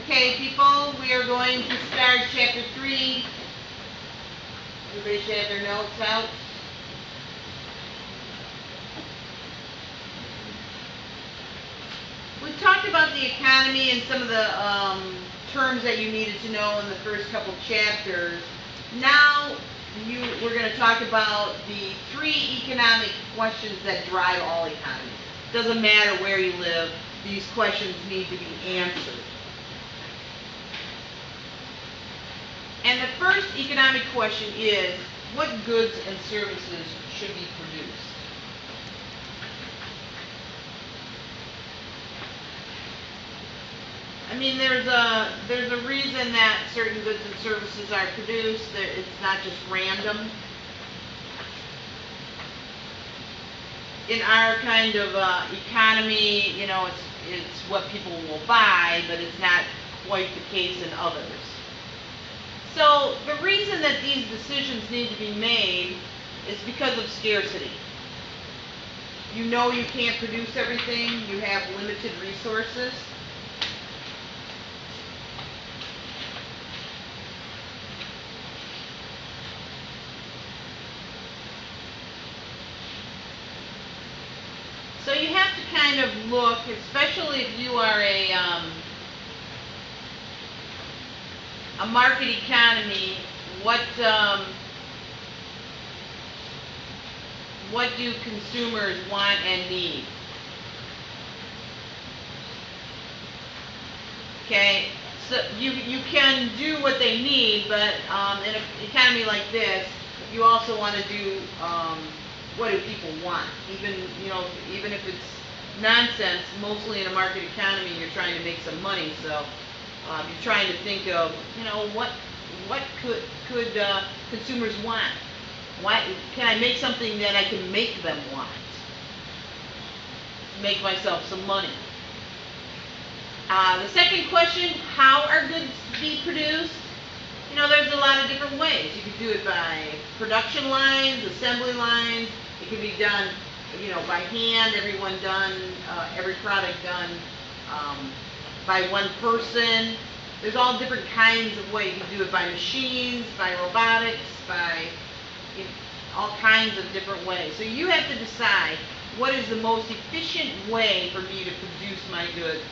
Okay, people, we are going to start chapter 3. Everybody should have their notes out. We've talked about the economy and some of the terms that you needed to know in the first couple chapters. Now, we're going to talk about the 3 economic questions that drive all economies. Doesn't matter where you live, these questions need to be answered. And the first economic question is, what goods and services should be produced? I mean, there's a reason that certain goods and services are produced. It's not just random. In our kind of economy, you know, it's what people will buy, but it's not quite the case in others. So the reason that these decisions need to be made is because of scarcity. You know you can't produce everything. You have limited resources. So you have to kind of look, especially if you are a market economy, what do consumers want and need? Okay, so you can do what they need, but in an economy like this, you also want to do what do people want? Even if it's nonsense, mostly in a market economy, you're trying to make some money. So you're trying to think of, what could consumers want? Why can I make something that I can make them want? Make myself some money. The second question: how are goods be produced? There's a lot of different ways. You could do it by production lines, assembly lines. It could be done, by hand. Every product done by one person. There's all different kinds of ways. You can do it by machines, by robotics, by all kinds of different ways. So you have to decide what is the most efficient way for me to produce my goods.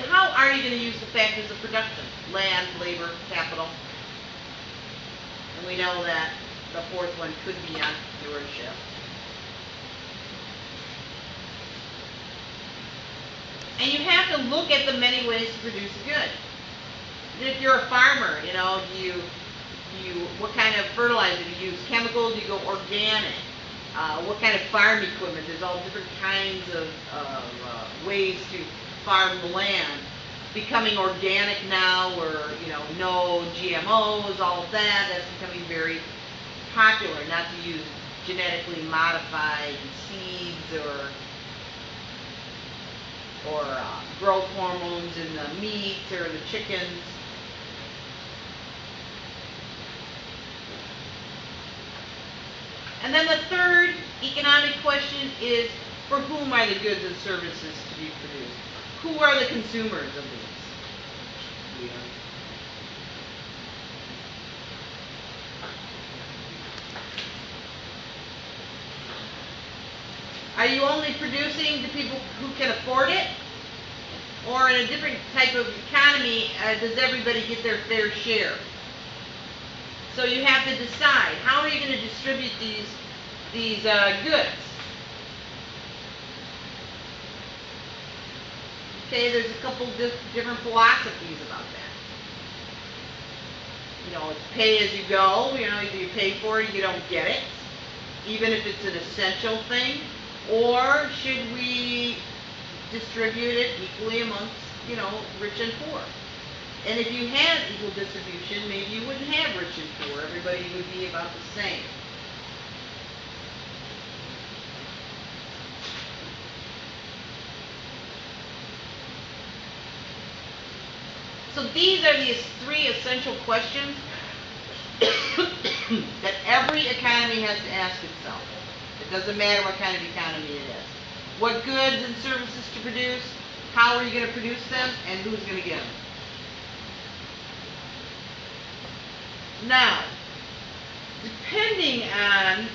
How are you going to use the factors of production? Land, labor, capital. And we know that the fourth one could be entrepreneurship. And you have to look at the many ways to produce a good. If you're a farmer, what kind of fertilizer do you use? Chemical? Do you go organic? What kind of farm equipment? There's all different kinds of ways to farm the land. Becoming organic now, or no GMOs, all of that. That's becoming very popular. Not to use genetically modified seeds or growth hormones in the meat or the chickens. And then the third economic question is, for whom are the goods and services to be produced? Who are the consumers of these? Are you only producing to people who can afford it? Or in a different type of economy, does everybody get their fair share? So you have to decide, how are you going to distribute these goods? Okay, there's a couple different philosophies about that. It's pay as you go. Either you pay for it or you don't get it, even if it's an essential thing. Or should we distribute it equally amongst, rich and poor? And if you had equal distribution, maybe you wouldn't have rich and poor. Everybody would be about the same. So these are the 3 essential questions that every economy has to ask itself. It doesn't matter what kind of economy it is. what goods and services to produce, how are you going to produce them, and who's going to get them. Now, depending on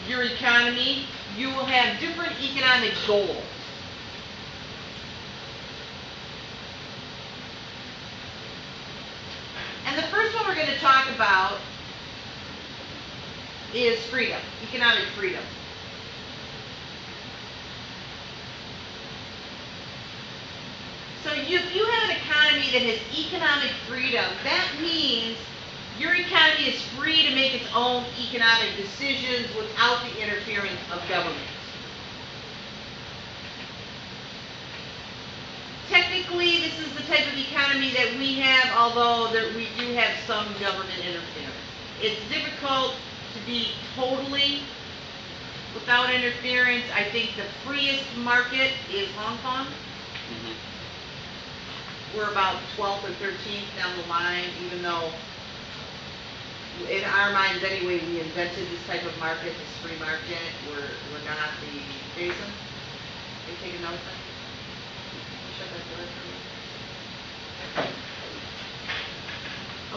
your economy, you will have different economic goals. And the first one we're going to talk about is freedom, economic freedom. So if you have an economy that has economic freedom, that means your economy is free to make its own economic decisions without the interference of government. Technically, this is the type of economy that we have, although we do have some government interference. It's difficult to be totally without interference. I think the freest market is Hong Kong. We're about 12th or 13th down the line, even though in our minds anyway, we invented this type of market, this free market. We're not the Jason. Are you taking notes? Shut that door for me.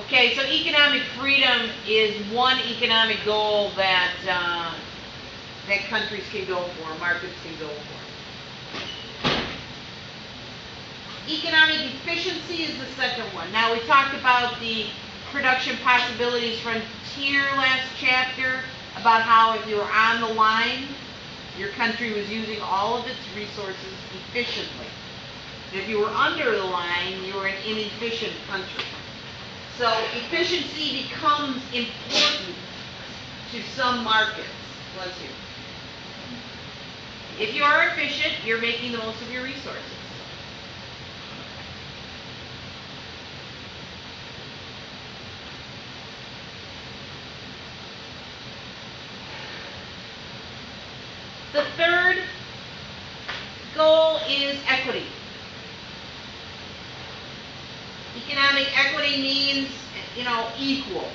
Okay, so economic freedom is one economic goal that that countries can go for, markets can go for. Economic efficiency is the second one. Now, we talked about the production possibilities frontier last chapter, about how if you were on the line, your country was using all of its resources efficiently. If you were under the line, you were an inefficient country. So efficiency becomes important to some markets. Bless you. If you are efficient, you're making the most of your resources. The third goal is equity. Economic equity means, equal,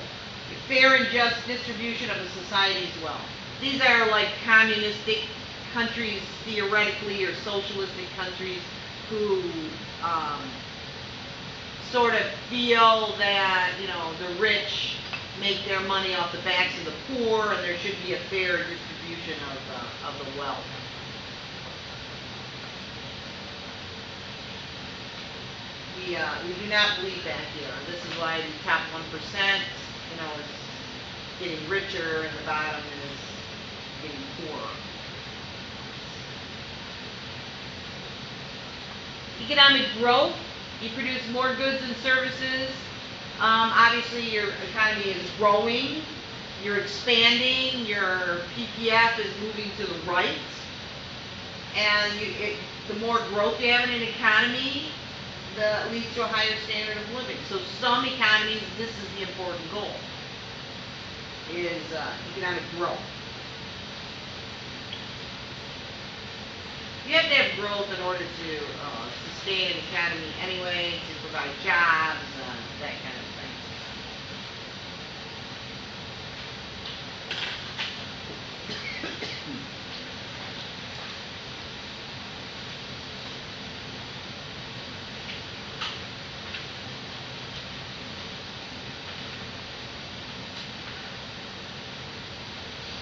fair and just distribution of the society's wealth. These are like communistic countries, theoretically, or socialistic countries who sort of feel that, the rich make their money off the backs of the poor, and there should be a fair distribution of the wealth. We do not believe that here. This is why the top 1%, is getting richer, and the bottom is getting poorer. Economic growth. You produce more goods and services. Obviously, your economy is growing. You're expanding. Your PPF is moving to the right. And the more growth you have in an economy, that leads to a higher standard of living. So some economies, this is the important goal, is economic growth. You have to have growth in order to sustain an economy anyway, to provide jobs, that kind of thing.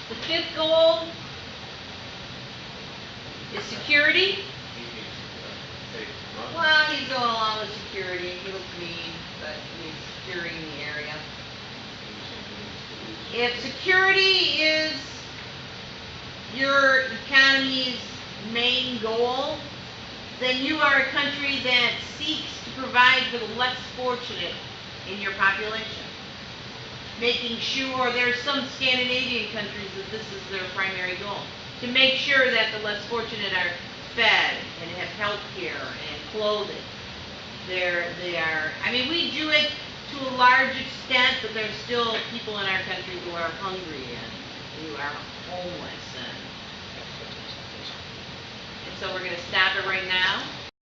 The fifth goal is security. Well, he's going along with security. He looks mean, but he's securing the area. If security is your economy's main goal, then you are a country that seeks to provide for the less fortunate in your population. Making sure, there's some Scandinavian countries that this is their primary goal, to make sure that the less fortunate are fed and have health care and clothing. We do it to a large extent, but there's still people in our country who are hungry and who are homeless. And so we're going to stop it right now.